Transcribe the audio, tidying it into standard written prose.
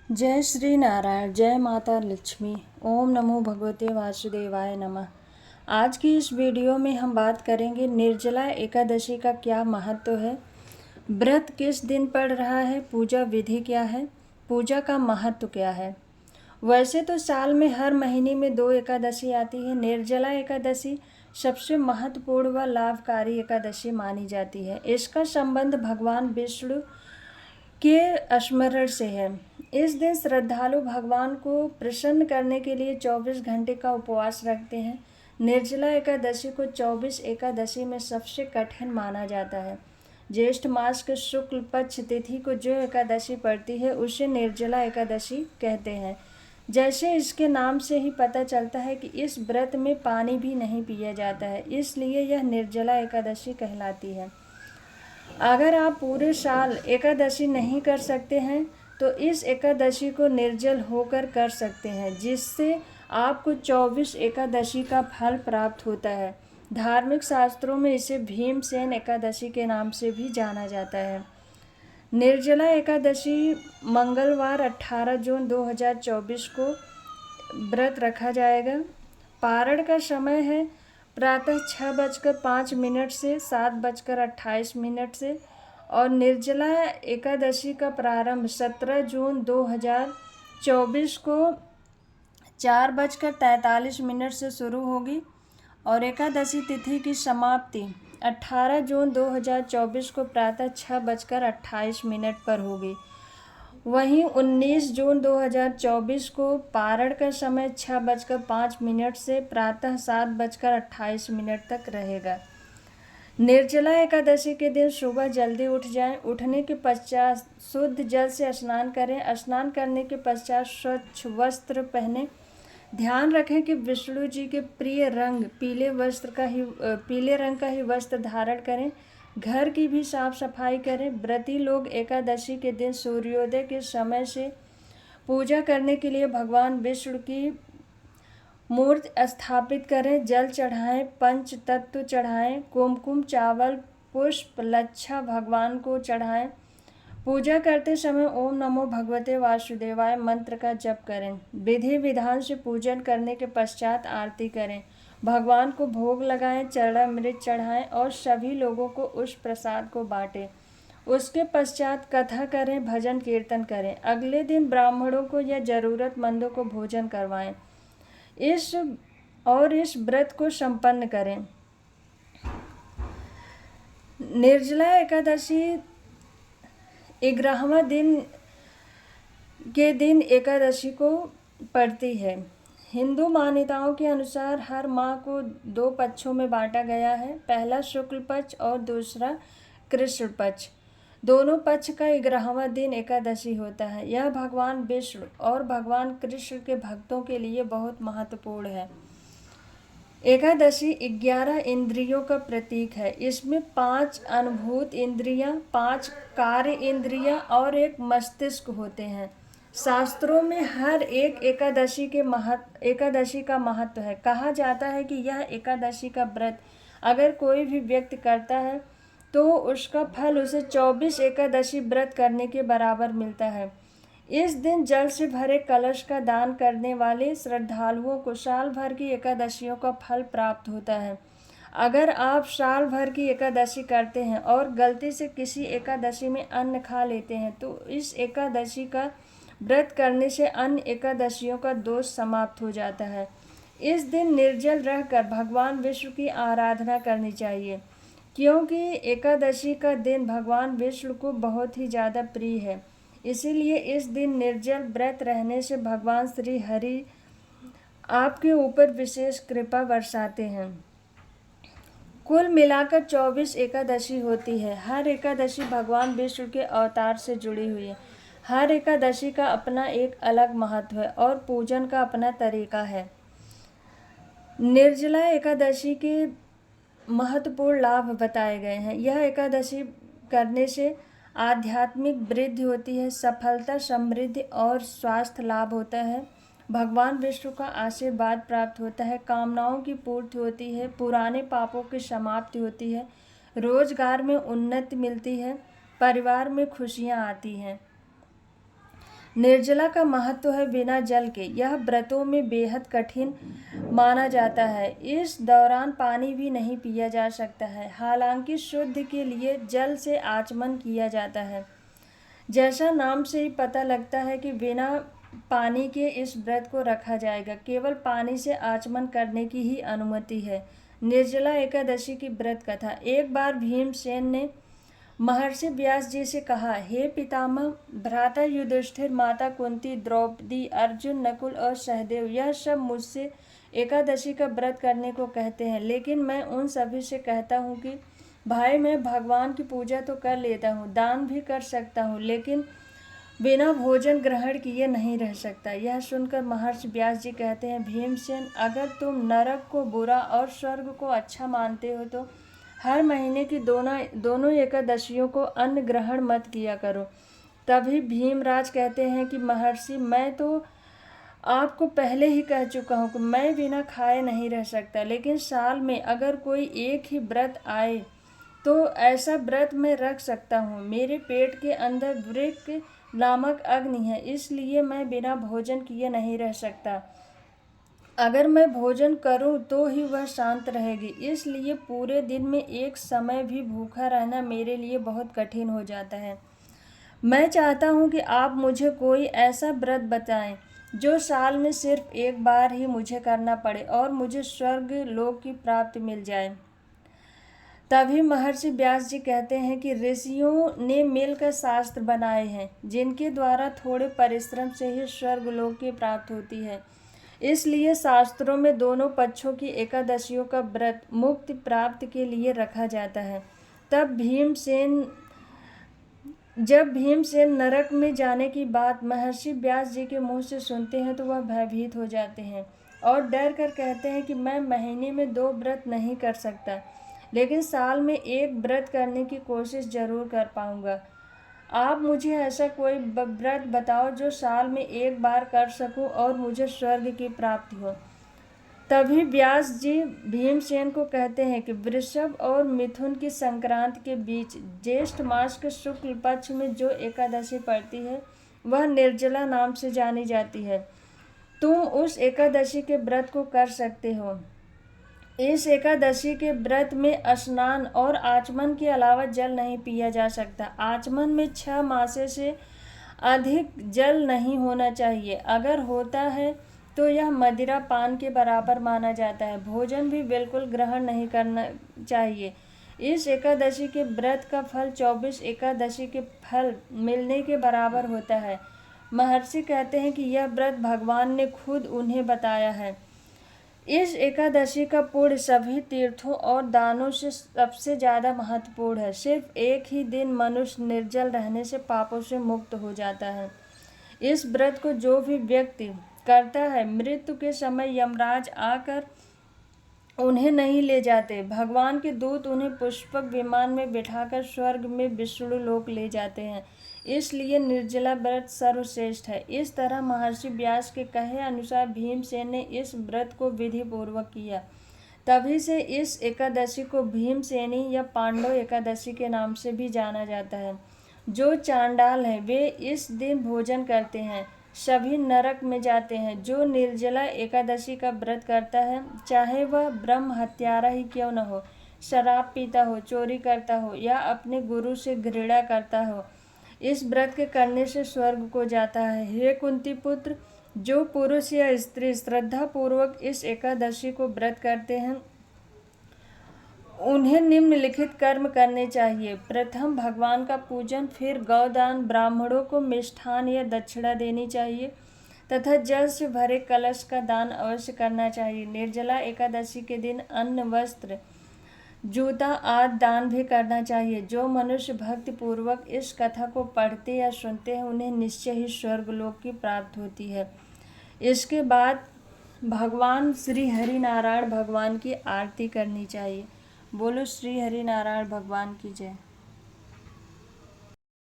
जय श्री नारायण, जय माता लक्ष्मी। ओम नमो भगवते वासुदेवाय नमः। आज की इस वीडियो में हम बात करेंगे निर्जला एकादशी का क्या महत्व है, व्रत किस दिन पड़ रहा है, पूजा विधि क्या है, पूजा का महत्व क्या है। वैसे तो साल में हर महीने में 2 एकादशी आती है। निर्जला एकादशी सबसे महत्वपूर्ण व लाभकारी एकादशी मानी जाती है। इसका संबंध भगवान विष्णु के स्मरण से है। इस दिन श्रद्धालु भगवान को प्रसन्न करने के लिए 24 घंटे का उपवास रखते हैं। निर्जला एकादशी को 24 एकादशी में सबसे कठिन माना जाता है। ज्येष्ठ मास के शुक्ल पक्ष तिथि को जो एकादशी पड़ती है उसे निर्जला एकादशी कहते हैं। जैसे इसके नाम से ही पता चलता है कि इस व्रत में पानी भी नहीं पिया जाता है, इसलिए यह निर्जला एकादशी कहलाती है। अगर आप पूरे साल एकादशी नहीं कर सकते हैं तो इस एकादशी को निर्जल होकर कर सकते हैं, जिससे आपको 24 एकादशी का फल प्राप्त होता है। धार्मिक शास्त्रों में इसे भीमसेन एकादशी के नाम से भी जाना जाता है। निर्जला एकादशी मंगलवार 18 जून 2024 को व्रत रखा जाएगा। पारण का समय है प्रातः 6:05 से 7:28 से और निर्जला एकादशी का प्रारंभ 17 जून 2024 को 4:43 से शुरू होगी और एकादशी तिथि की समाप्ति 18 जून 2024 को प्रातः 6:28 पर होगी। वहीं 19 जून 2024 को पारण का समय 6:05 से प्रातः 7:28 तक रहेगा। निर्जला एकादशी के दिन सुबह जल्दी उठ जाएं। उठने के पश्चात शुद्ध जल से स्नान करें। स्नान करने के पश्चात स्वच्छ वस्त्र पहने। ध्यान रखें कि विष्णु जी के प्रिय रंग पीले रंग का ही वस्त्र धारण करें। घर की भी साफ सफाई करें। व्रती लोग एकादशी के दिन सूर्योदय के समय से पूजा करने के लिए भगवान विष्णु की मूर्ति स्थापित करें। जल चढ़ाएं, पंच तत्व चढ़ाएं, कुमकुम, चावल, पुष्प, लच्छा भगवान को चढ़ाएं। पूजा करते समय ओम नमो भगवते वासुदेवाय मंत्र का जप करें। विधि विधान से पूजन करने के पश्चात आरती करें। भगवान को भोग लगाएं, चरणामृत चढ़ाएं और सभी लोगों को उस प्रसाद को बांटें। उसके पश्चात कथा करें, भजन कीर्तन करें। अगले दिन ब्राह्मणों को या ज़रूरतमंदों को भोजन करवाएं। इस व्रत को संपन्न करें। निर्जला एकादशी 11वां दिन एकादशी को पड़ती है। हिंदू मान्यताओं के अनुसार हर माह को 2 पक्षों में बांटा गया है। पहला शुक्ल पक्ष और दूसरा कृष्ण पक्ष। दोनों पक्ष का 11वां दिन एकादशी होता है। यह भगवान विष्णु और भगवान कृष्ण के भक्तों के लिए बहुत महत्वपूर्ण है। एकादशी 11 इंद्रियों का प्रतीक है। इसमें 5 अनुभूत इंद्रियां, 5 कार्य इंद्रियां और एक मस्तिष्क होते हैं। शास्त्रों में हर एक एकादशी का महत्व है। कहा जाता है कि यह एकादशी का व्रत अगर कोई भी व्यक्ति करता है तो उसका फल उसे 24 एकादशी व्रत करने के बराबर मिलता है। इस दिन जल से भरे कलश का दान करने वाले श्रद्धालुओं को साल भर की एकादशियों का फल प्राप्त होता है। अगर आप साल भर की एकादशी करते हैं और गलती से किसी एकादशी में अन्न खा लेते हैं तो इस एकादशी का व्रत करने से अन्य एकादशियों का दोष समाप्त हो जाता है। इस दिन निर्जल रहकर भगवान विष्णु की आराधना करनी चाहिए, क्योंकि एकादशी का दिन भगवान विष्णु को बहुत ही ज़्यादा प्रिय है। इसीलिए इस दिन निर्जल व्रत रहने से भगवान श्री हरि आपके ऊपर विशेष कृपा बरसाते हैं। कुल मिलाकर 24 एकादशी होती है। हर एकादशी भगवान विष्णु के अवतार से जुड़ी हुई है। हर एकादशी का अपना एक अलग महत्व है और पूजन का अपना तरीका है। निर्जला एकादशी के महत्वपूर्ण लाभ बताए गए हैं। यह एकादशी करने से आध्यात्मिक वृद्धि होती है, सफलता, समृद्धि और स्वास्थ्य लाभ होता है। भगवान विष्णु का आशीर्वाद प्राप्त होता है। कामनाओं की पूर्ति होती है। पुराने पापों की समाप्ति होती है। रोजगार में उन्नति मिलती है। परिवार में खुशियां आती हैं। निर्जला का महत्व है बिना जल के। यह व्रतों में बेहद कठिन माना जाता है। इस दौरान पानी भी नहीं पिया जा सकता है। हालांकि शुद्ध के लिए जल से आचमन किया जाता है। जैसा नाम से ही पता लगता है कि बिना पानी के इस व्रत को रखा जाएगा। केवल पानी से आचमन करने की ही अनुमति है। निर्जला एकादशी की व्रत कथा। एक बार भीमसेन ने महर्षि व्यास जी से कहा, हे पितामह, भ्राता युधिष्ठिर, माता कुंती, द्रौपदी, अर्जुन, नकुल और सहदेव, यह सब मुझसे एकादशी का व्रत करने को कहते हैं, लेकिन मैं उन सभी से कहता हूँ कि भाई, मैं भगवान की पूजा तो कर लेता हूँ, दान भी कर सकता हूँ, लेकिन बिना भोजन ग्रहण किए नहीं रह सकता। यह सुनकर महर्षि व्यास जी कहते हैं, भीमसेन, अगर तुम नरक को बुरा और स्वर्ग को अच्छा मानते हो तो हर महीने की दोनों एकादशियों को अन्न ग्रहण मत किया करो। तभी भीमराज कहते हैं कि महर्षि, मैं तो आपको पहले ही कह चुका हूँ कि मैं बिना खाए नहीं रह सकता, लेकिन साल में अगर कोई एक ही व्रत आए तो ऐसा व्रत मैं रख सकता हूँ। मेरे पेट के अंदर वृक्क नामक अग्नि है, इसलिए मैं बिना भोजन किए नहीं रह सकता। अगर मैं भोजन करूं तो ही वह शांत रहेगी, इसलिए पूरे दिन में एक समय भी भूखा रहना मेरे लिए बहुत कठिन हो जाता है। मैं चाहता हूं कि आप मुझे कोई ऐसा व्रत बताएं जो साल में सिर्फ एक बार ही मुझे करना पड़े और मुझे स्वर्ग लोक की प्राप्ति मिल जाए। तभी महर्षि व्यास जी कहते हैं कि ऋषियों ने मिलकर शास्त्र बनाए हैं, जिनके द्वारा थोड़े परिश्रम से ही स्वर्ग लोक की प्राप्ति होती है। इसलिए शास्त्रों में दोनों पक्षों की एकादशियों का व्रत मुक्ति प्राप्ति के लिए रखा जाता है। जब भीमसेन नरक में जाने की बात महर्षि व्यास जी के मुंह से सुनते हैं तो वह भयभीत हो जाते हैं और डर कर कहते हैं कि मैं महीने में 2 व्रत नहीं कर सकता, लेकिन साल में एक व्रत करने की कोशिश जरूर कर पाऊंगा। आप मुझे ऐसा कोई व्रत बताओ जो साल में एक बार कर सकूं और मुझे स्वर्ग की प्राप्ति हो। तभी व्यास जी भीमसेन को कहते हैं कि वृषभ और मिथुन की संक्रांति के बीच ज्येष्ठ मास के शुक्ल पक्ष में जो एकादशी पड़ती है वह निर्जला नाम से जानी जाती है। तुम उस एकादशी के व्रत को कर सकते हो। इस एकादशी के व्रत में स्नान और आचमन के अलावा जल नहीं पिया जा सकता। आचमन में 6 मासे से अधिक जल नहीं होना चाहिए। अगर होता है तो यह मदिरा पान के बराबर माना जाता है। भोजन भी बिल्कुल ग्रहण नहीं करना चाहिए। इस एकादशी के व्रत का फल 24 एकादशी के फल मिलने के बराबर होता है। महर्षि कहते हैं कि यह व्रत भगवान ने खुद उन्हें बताया है। इस एकादशी का पुण्य सभी तीर्थों और दानों से सबसे ज़्यादा महत्वपूर्ण है। सिर्फ एक ही दिन मनुष्य निर्जल रहने से पापों से मुक्त हो जाता है। इस व्रत को जो भी व्यक्ति करता है, मृत्यु के समय यमराज आकर उन्हें नहीं ले जाते। भगवान के दूत उन्हें पुष्पक विमान में बिठाकर स्वर्ग में विष्णु लोक ले जाते हैं। इसलिए निर्जला व्रत सर्वश्रेष्ठ है। इस तरह महर्षि व्यास के कहे अनुसार भीमसेन ने इस व्रत को विधि पूर्वक किया। तभी से इस एकादशी को भीमसेनी या पांडव एकादशी के नाम से भी जाना जाता है। जो चांडाल हैं वे इस दिन भोजन करते हैं, सभी नरक में जाते हैं। जो निर्जला एकादशी का व्रत करता है, चाहे वह ब्रह्म हत्यारा ही क्यों न हो, शराब पीता हो, चोरी करता हो या अपने गुरु से घृणा करता हो, इस व्रत के करने से स्वर्ग को जाता है। हे कुंती पुत्र, जो पुरुष या स्त्री श्रद्धा पूर्वक इस एकादशी को व्रत करते हैं उन्हें निम्नलिखित कर्म करने चाहिए। प्रथम भगवान का पूजन, फिर गौदान, ब्राह्मणों को मिष्ठान या दक्षिणा देनी चाहिए तथा जल से भरे कलश का दान अवश्य करना चाहिए। निर्जला एकादशी के दिन अन्न, वस्त्र, जूता आदि दान भी करना चाहिए। जो मनुष्य भक्ति पूर्वक इस कथा को पढ़ते या सुनते हैं उन्हें निश्चय ही स्वर्गलोक की प्राप्ति होती है। इसके बाद भगवान श्री हरि नारायण भगवान की आरती करनी चाहिए। बोलो श्री हरि नारायण भगवान की जय।